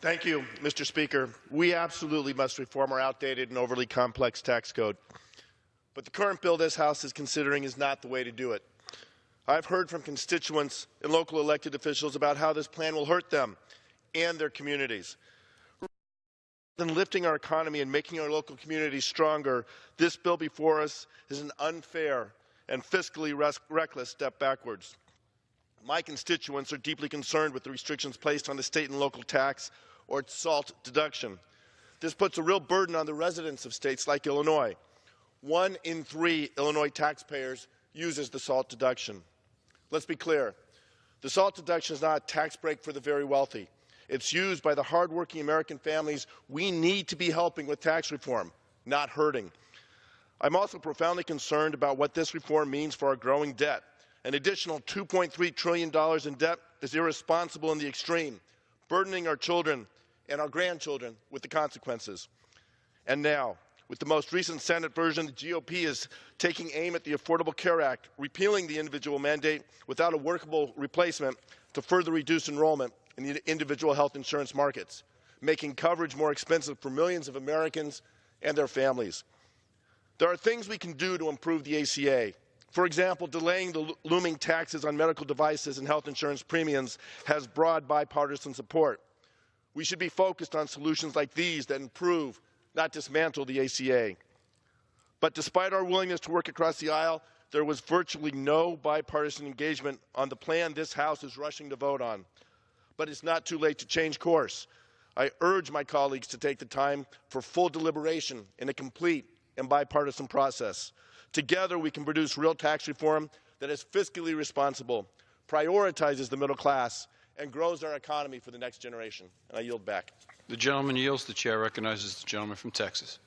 Thank you, Mr. Speaker. We absolutely must reform our outdated and overly complex tax code. But the current bill this House is considering is not the way to do it. I've heard from constituents and local elected officials about how this plan will hurt them and their communities. Rather than lifting our economy and making our local communities stronger, this bill before us is an unfair and fiscally reckless step backwards. My constituents are deeply concerned with the restrictions placed on the state and local tax or its SALT deduction. This puts a real burden on the residents of states like Illinois. 1 in 3 Illinois taxpayers uses the SALT deduction. Let's be clear. The SALT deduction is not a tax break for the very wealthy. It's used by the hardworking American families we need to be helping with tax reform, not hurting. I'm also profoundly concerned about what this reform means for our growing debt. An additional $2.3 trillion in debt is irresponsible in the extreme, burdening our children and our grandchildren with the consequences. And now, with the most recent Senate version, the GOP is taking aim at the Affordable Care Act, repealing the individual mandate without a workable replacement to further reduce enrollment in the individual health insurance markets, making coverage more expensive for millions of Americans and their families. There are things we can do to improve the ACA. For example, delaying the looming taxes on medical devices and health insurance premiums has broad bipartisan support. We should be focused on solutions like these that improve, not dismantle the ACA. But despite our willingness to work across the aisle, there was virtually no bipartisan engagement on the plan this House is rushing to vote on. But it's not too late to change course. I urge my colleagues to take the time for full deliberation in a complete and bipartisan process. Together, we can produce real tax reform that is fiscally responsible, prioritizes the middle class, and grows our economy for the next generation. And I yield back. The gentleman yields. The chair recognizes the gentleman from Texas.